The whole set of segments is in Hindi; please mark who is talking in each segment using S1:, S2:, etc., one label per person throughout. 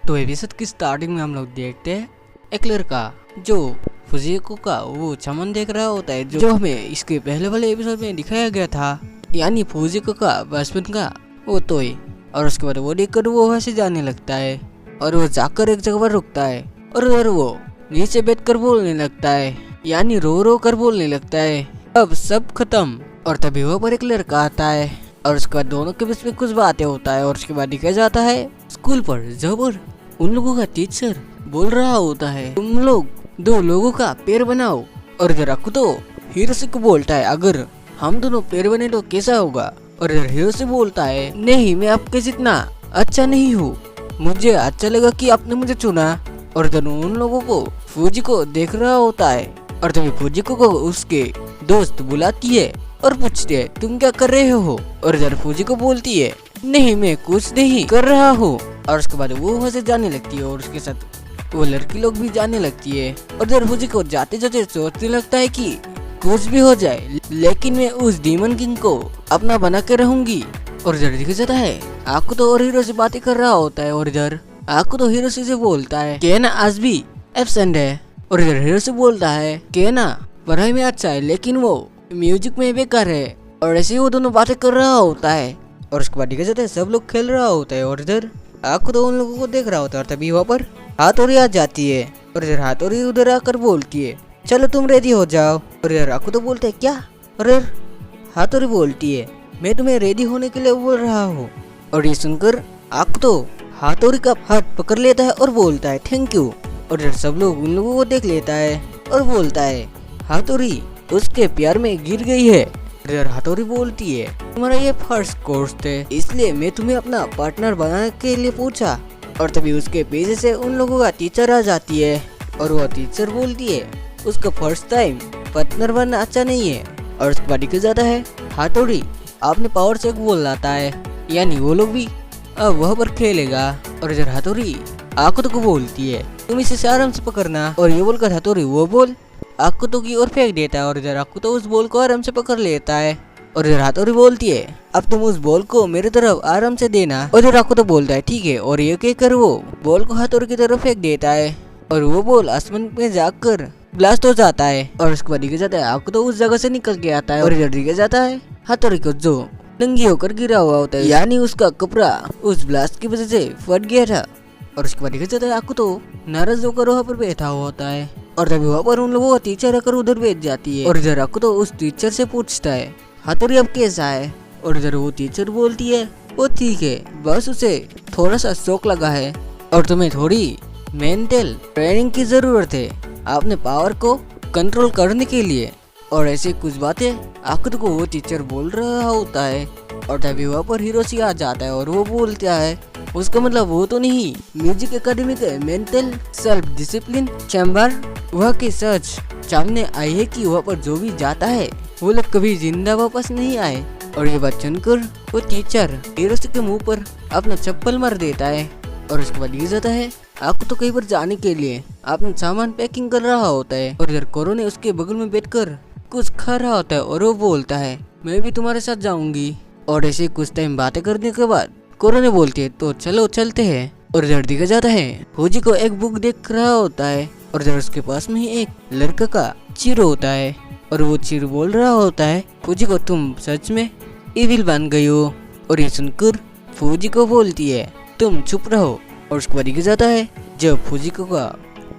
S1: तो एपिसोड की स्टार्टिंग में हम लोग देखते हैं एक लड़का जो फुजिको का वो चमन देख रहा होता है, जो हमें इसके पहले वाले एपिसोड में दिखाया गया था, यानी फुजिको का बचपन का वो टॉय। और उसके बाद वो देखकर वो वहाँ से जाने लगता है और वो जाकर एक जगह पर रुकता है और उधर वो नीचे बैठकर बोलने लगता है, यानी रो रो कर बोलने लगता है अब सब खत्म। और तभी वहाँ पर एक लड़का आता है और उसके बाद दोनों के बीच में कुछ बातें होता है और उसके बाद दिखाया जाता है स्कूल पर जबर उन लोगों का टीचर बोल रहा होता है तुम लोग दो लोगों का पेड़ बनाओ। और इधर अकुतो हिरोशी को बोलता है अगर हम दोनों पेड़ बने तो कैसा होगा। और इधर हिरोशी बोलता है नहीं, मैं आपके जितना अच्छा नहीं हूँ, मुझे अच्छा लगा कि आपने मुझे चुना। और इधर उन लोगों को फुजिको देख रहा होता है और तभी फुजिको को उसके दोस्त बुलाती है और पूछती है तुम क्या कर रहे हो। और इधर फुजिको बोलती है नहीं, मैं कुछ नहीं कर रहा हूँ। और उसके बाद वो वहाँ से जाने लगती है और उसके साथ वो लड़की लोग भी जाने लगती है। और इधर फुजिको जाते जाते सोचने लगता है कि कुछ भी हो जाए लेकिन मैं उस डीमन किंग को अपना बना के रहूंगी। और इधर दिखा जाता है आकुतो और हीरो से बातें कर रहा होता है और इधर आकुतो हिरोशी से बोलता है केना आज भी एब्सेंट है। और इधर हीरो से बोलता है केना पढ़ाई में अच्छा है लेकिन वो म्यूजिक में बेकार है। और ऐसे ही वो दोनों बातें कर रहा होता है और उसके बाद दिखा जाता है सब लोग खेल रहा होता है और इधर आकुतो उन लोगों को देख रहा होता है। और तभी वहाँ पर हाथोरी आ जाती है और इधर हाथोरी उधर आकर बोलती है चलो तुम रेडी हो जाओ। और इधर आकुतो बोलते है क्या। और इधर हाथोरी बोलती है मैं तुम्हें रेडी होने के लिए बोल रहा हूँ। और ये सुनकर आकुतो हाथोरी का हाथ पकड़ लेता है और बोलता है थैंक यू। और इधर सब लोग उन लोगों को देख लेता है और बोलता है हाथोरी उसके प्यार में गिर गई है। इधर हाथोरी बोलती है तुम्हारा ये फर्स्ट कोर्स थे इसलिए मैं तुम्हें अपना पार्टनर बनाने के लिए पूछा। और तभी उसके पीछे से उन लोगों का टीचर आ जाती है और वो टीचर बोलती है उसका फर्स्ट टाइम पार्टनर बनना अच्छा नहीं है। और उसके बाद निकल जाता है हाथोरी आपने पावर से बोल लाता है, यानी वो लोग भी अब वहाँ पर खेलेगा। और इधर हाथोरी आकुतो को बोलती है तुम इसे आराम से पकड़ना। और ये बोलकर हाथोरी वो बोल आकुतो की ओर फेंक देता है और इधर आकुतो उस बॉल को आराम से पकड़ लेता है। और इधर हाथोरी बोलती है अब तुम उस बॉल को मेरे तरफ आराम से देना। और इधर आकुतो बोलता है ठीक है। और ये कहकर वो बॉल को हाथोरी की तरफ फेंक देता है और वो बॉल आसमान में जाकर ब्लास्ट हो जाता है। और उसके बाद दिखा जाता है आकुतो उस जगह से निकल के आता है और इधर दिखा जाता है हाथोरी को जो नंगी होकर गिरा हुआ होता है, यानी उसका कपड़ा उस ब्लास्ट की वजह से फट गया था। और उसके बाद दिखा जाता है आकुतो नाराज होकर वहाँ पर बैठा हुआ होता है और तभी वहाँ पर उन लोगों का टीचर आकर उधर बैठ जाती है। और इधर आकुतो उस टीचर से पूछता है हाथोरी अब कैसा है। और इधर वो टीचर बोलती है वो ठीक है, बस उसे थोड़ा सा शौक लगा है और तुम्हें थोड़ी मेंटल ट्रेनिंग की जरूरत है अपने पावर को कंट्रोल करने के लिए। और ऐसे कुछ बातें आकुतो को वो टीचर बोल रहा होता है। और तभी वहाँ पर हिरोशी आ जाता है और वो बोलता है उसका मतलब वो तो नहीं, म्यूजिक एकेडमी के मेंटल सेल्फ डिसिप्लिन चैम्बर वहाँ की सर्च सामने आई है कि वहाँ पर जो भी जाता है वो लोग कभी जिंदा वापस नहीं आए। और ये बात सुनकर वो टीचर हिरोशी के मुंह पर अपना चप्पल मार देता है। और उसके बाद ये जाता है आकुतो कहीं पर जाने के लिए अपना सामान पैकिंग कर रहा होता है। और इधर कोरो ने उसके बगल में बैठकर कुछ खा रहा होता है और वो बोलता है मैं भी तुम्हारे साथ जाऊंगी। और ऐसे कुछ टाइम बातें करने के बाद कोरो ने बोलती है तो चलो चलते हैं। और इधर दिखा जाता है फौजी को एक बुक देख रहा होता है और इधर उसके पास में ही एक लड़का का चिरो होता है और वो चिरो बोल रहा होता है फौजी को तुम सच में इविल बन गई हो। और ये सुनकर फौजी को बोलती है तुम चुप रहो। और उसके बाद दिखा जाता है जब फौजी को का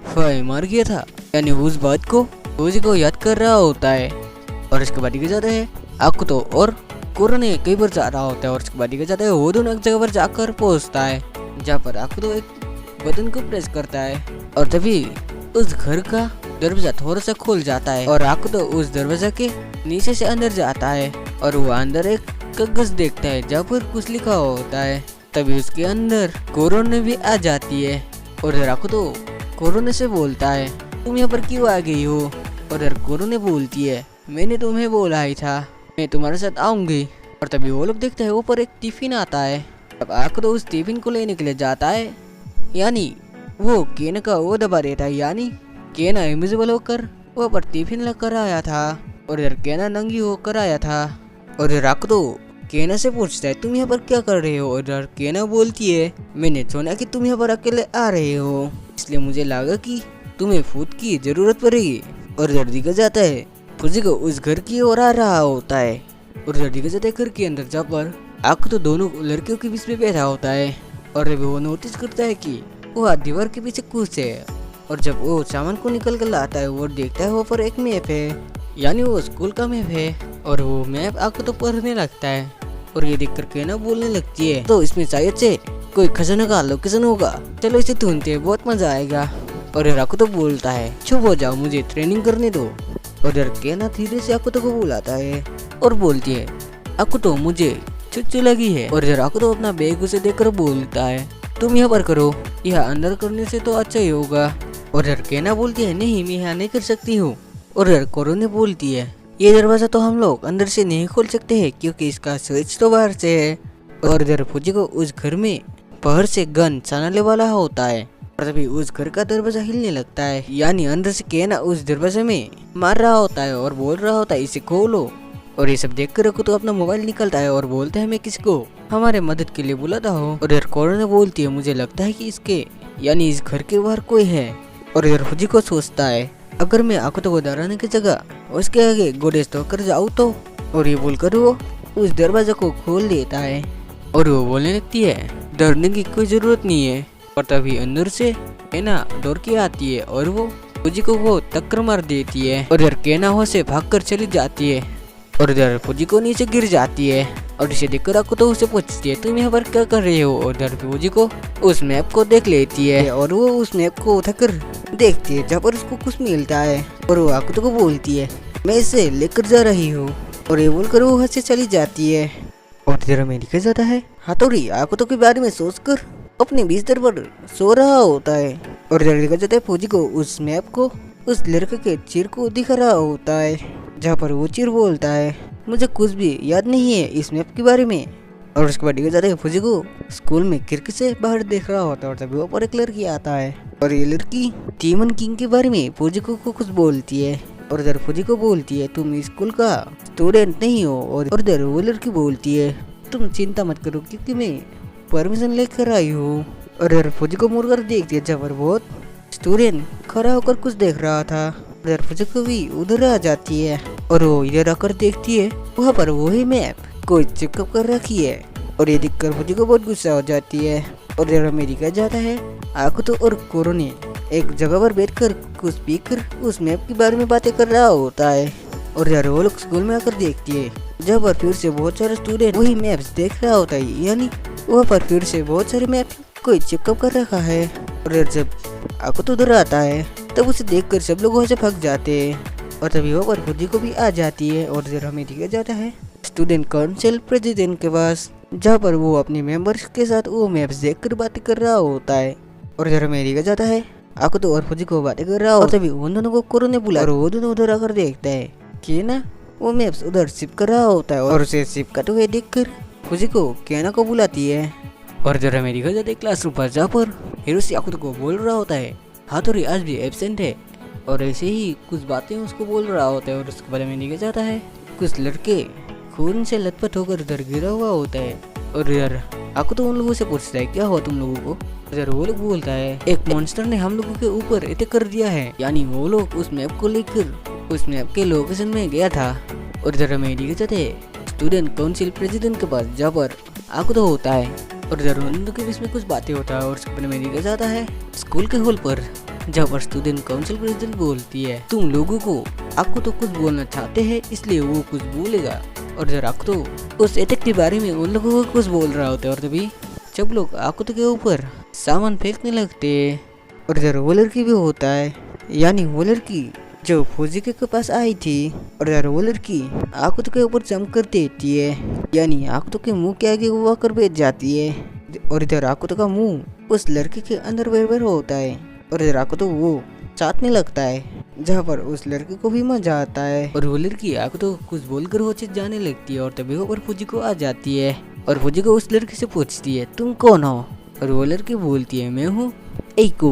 S1: फाय मार गया था, यानी उस बात को फौजी को याद कर रहा होता है। और इसके बाद दिखा जाता है आकुतो और कोरो ने कई बार जा रहा होता है। और उसके बाद दिखा जाता है वो दोनों एक जगह पर जाकर पहुंचता है जहाँ पर आकुतो एक बटन को प्रेस करता है और तभी उस घर का दरवाजा थोड़ा सा खुल जाता है और आकुतो उस दरवाजा के नीचे से अंदर जाता है और वो अंदर एक कागज देखता है जहाँ पर कुछ लिखा होता है। तभी उसके अंदर कोरोने भी आ जाती है और इधर आकुतो कोरोने से बोलता है तुम यहाँ पर क्यों आ गई हो। और इधर कोरोने बोलती है मैंने तुम्हें बोला ही था मैं तुम्हारे साथ आऊंगी। और तभी वो लोग देखते हैं ऊपर एक टिफिन आता है। अब आकुतो उस टिफिन को लेने के लिए जाता है, यानी वो केना का वो दबा देता है, यानी केना इनविजिबल होकर वो पर टिफिन लेकर आया था और इधर केना नंगी होकर आया था। और इधर आकुतो केना से पूछता है तुम यहाँ पर क्या कर रहे हो। और इधर केना बोलती है मैंने सुना कि तुम यहाँ पर अकेले आ रहे हो, इसलिए मुझे लगा कि तुम्हें फूड की जरूरत पड़ेगी। और इधर दिखा जाता है फुजिको उस घर की ओर आ रहा होता है। और इधर दिखा जाता है घर के अंदर जहाँ पर आपको तो दोनों लड़कियों के बीच में बैठा होता है। और अभी वो नोटिस करता है कि वो दीवार के पीछे कुछ है। और जब वो सामान को निकल कर लाता है वो देखता है वहाँ पर एक मैप है, यानी वो स्कूल का मैप है। और वो मैप आपको तो पढ़ने लगता है। और ये देखकर केना बोलने लगती है तो इसमें शायद से कोई खजाना का लोकेशन होगा, चलो इसे ढूंढते हैं, बहुत मजा आएगा। और राको तो बोलता है चुप हो जाओ, मुझे ट्रेनिंग करने दो। और केना धीरे से आकुतो को बुलाता है और बोलती है आकुतो मुझे चुच्चू लगी है। और आकुतो अपना बैग उसे देखकर बोलता है तुम यहाँ पर करो, यह अंदर करने से तो अच्छा ही होगा। और केना बोलती है नहीं मैं यहाँ नहीं कर सकती हूँ। और कोरो ने बोलती है ये दरवाजा तो हम लोग अंदर से नहीं खोल सकते हैं क्योंकि इसका स्विच तो बाहर से है। और इधर फुजिको उस घर में बाहर से गन चलाने वाला होता है। और तभी उस घर का दरवाजा हिलने लगता है, यानी अंदर से केना उस दरवाजे में मार रहा होता है और बोल रहा होता है इसे खोलो। और ये सब देख कर तो अपना मोबाइल निकलता है और बोलता है मैं किसको हमारे मदद के लिए बुलाता हूँ। और इधर कोरो ने बोलती है मुझे लगता है कि इसके यानी इस घर के बाहर कोई है। और इधर फुजिको सोचता है अगर मैं आकुतो को डराने की जगह उसके आगे गोडेस तो कर जाऊँ तो। और ये बोलकर वो उस दरवाजा को खोल देता है। और वो बोलने लगती है डरने की कोई जरूरत नहीं है। और तभी अंदर से केना डर के आती है और वो फुजिको को टक्कर मार देती है। और इधर केना वहाँ से भागकर चली जाती है। और इधर फुजिको नीचे गिर जाती है। और इसे देखकर आकुतो उसे पूछती है तुम यहाँ पर क्या कर रहे हो। और इधर फुजिको उस मैप को देख लेती है और वो उस मैप को उठाकर देखती है जहाँ पर उसको कुछ मिलता है। और वो आकुतो को बोलती है मैं इसे लेकर जा रही हूँ। और ये बोलकर वो वहाँ से चली जाती है। और इधर में लिखा जाता है हाथोड़ी आकुतो के बारे में सोचकर अपने बिस्तर पर सो रहा होता है। और इधर लिखा जाता है फुजिको उस मैप को उस लड़के के चीर को दिखा रहा होता है, जहाँ पर वो चीर बोलता है मुझे कुछ भी याद नहीं है इस मैप के बारे में। और उसके बाद लिखा जाता है फुजिको स्कूल में खिड़की से बाहर देख रहा होता है। और तभी वहाँ पर एक लड़की आता है और ये लड़की टीमन किंग के बारे में फुजिको को कुछ बोलती है। और इधर फुजिको बोलती है तुम स्कूल का स्टूडेंट नहीं हो। और इधर वो लड़की बोलती है तुम चिंता मत करो क्योंकि मैं परमिशन लेकर आई हूँ। और इधर फुजिको मुड़कर देखती है जहाँ पर बहुत स्टूडेंट खड़ा होकर कुछ देख रहा था। इधर फुजिको भी उधर आ जाती है और वो इधर आकर देखती है वहाँ पर वही मैप कोई चिपक कर रखी है। और ये देखकर फुजिको बहुत गुस्सा हो जाती है। और इधर हमें दिखा जाता है आकुतो और कोरो ने एक जगह पर बैठकर कुछ पीकर उस मैप के बारे में बातें कर रहा होता है। और इधर वो लोग स्कूल में आकर देखती है जहाँ पर फिर से बहुत सारे स्टूडेंट वही मैप्स देख रहा होता है, यानी वहाँ पर फिर से बहुत सारे मैप कोई चिपक कर रखा है। और जब आकुतो उधर आता है तब उसे देखकर सब लोग वहाँ से भाग जाते हैं। और तभी वहाँ पर फुजिको भी आ जाती है। और इधर हमें दिखा जाता है स्टूडेंट काउंसिल प्रेसिडेंट के पास, जहाँ पर वो अपने मेंबर्स के साथ वो मैप्स देखकर बातें कर रहा होता है। और इधर हमें दिखा जाता है आकुतो और फुजिको बातें कर रहा हो। और तभी उन दोनों को कोरो ने बुला और वो दोनों उधर आकर देखता है कि ना वो मैप्स उधर चिपक रहा होता है। और उसे चिपकाते हुए देखकर फुजिको केना को बुलाती है। और इधर हमें दिखा जाता है क्लासरूम पर जहाँ पर हिरोशी आकुतो को बोल रहा होता है हाथोड़ी आज भी एब्सेंट है। और ऐसे ही कुछ बातें उसको बोल रहा होता है। और उसके बारे में दिखा जाता है कुछ लड़के खून से लथपथ होकर इधर गिरा हुआ होता है। और इधर आकुतो उन लोगों से पूछता है क्या हुआ तुम लोगों को। इधर वो लोग बोलता है एक मॉन्स्टर ने हम लोगों के ऊपर अटैक कर दिया है, यानी वो लोग उस मैप को लेकर उस मैप के लोकेशन में गया था। और इधर हमें दिखा जाता है स्टूडेंट काउंसिल प्रेसिडेंट के पास जहाँ पर आकुतो होता है। और इधर उन लोगों के बीच में कुछ बातें होता है। और उसके बारे में दिखा जाता है स्कूल के हॉल पर जहाँ पर स्टूडेंट काउंसिल प्रेसिडेंट बोलती है तुम लोगों को आकुतो कुछ बोलना चाहते हैं इसलिए वो कुछ बोलेगा। और इधर आकुतो उस अटैक के बारे में उन लोगों को कुछ बोल रहा होता है। और तभी सब लोग आकुतो के ऊपर सामान फेंकने लगते हैं। और इधर वो लड़की भी होता है, यानी वो लड़की जो फुजिको के पास आई थी। और इधर वो लड़की आकुतो के ऊपर जंप कर देती है, यानी आकुतो के मुंह के आगे वो आकर बैठ जाती है। और इधर आकुतो का मुंह उस लड़के के अंदर बराबर होता है। और इधर आकुतो वो चाटने लगता है जहाँ पर उस लड़के को भी मजा आता है। और वो लड़की आकुतो कुछ बोलकर वो चीज जाने लगती है। और तभी वो पर फुजिको आ जाती है और फुजिको उस लड़के से पूछती है तुम कौन हो। और वो लड़की बोलती है मैं हूँ एइको।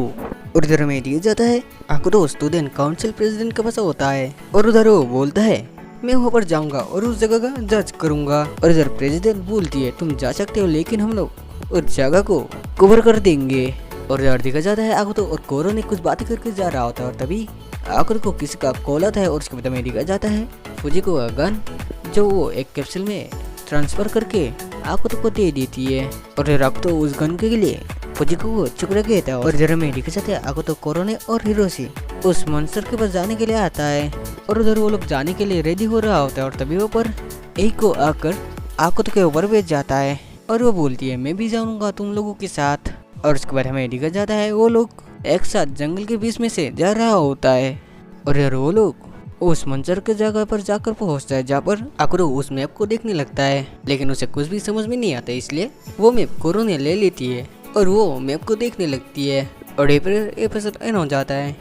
S1: और इधर में दिया जाता है आकुतो स्टूडेंट काउंसिल प्रेसिडेंट के पास होता है। और उधर वो बोलता है मैं वहाँ पर जाऊंगा और उस जगह का जांच करूंगा। और इधर प्रेसिडेंट बोलती है तुम जा सकते हो लेकिन हम लोग उस जगह को कवर कर देंगे। और इधर देखा जाता है आकुतो और कोरो ने कुछ बातें करके जा रहा होता है और तभी आकुतो को किसी का कॉल आता है और उसके बाद में दिखा जाता है फुजिको का गन, जो वो एक कैप्सूल में ट्रांसफर करके आकुतो को दे देती है। और फिर आकुतो उस गन के लिए फुजिको को चुकड़ा कहता है। और इधर में दिखा जाता है आकुतो, कोरोने और हिरोशी उस मॉन्स्टर के पास जाने के लिए आता है। और उधर वो लोग जाने के लिए रेडी हो रहा होता है और तभी वो पर एक को आकर आकुतो के ऊपर बैठ जाता है और वो बोलती है मैं भी जाऊंगा तुम लोगों के साथ। और उसके बाद हमें दिखा जाता है वो लोग एक साथ जंगल के बीच में से जा रहा होता है। और यार वो लोग उस मंजर के जगह पर जाकर पहुंचता है जहाँ पर आकुतो उस मैप को देखने लगता है, लेकिन उसे कुछ भी समझ में नहीं आता, इसलिए वो मैप कोरोने ले लेती है और वो मैप को देखने लगती है। और एपिसोड एंड हो जाता है।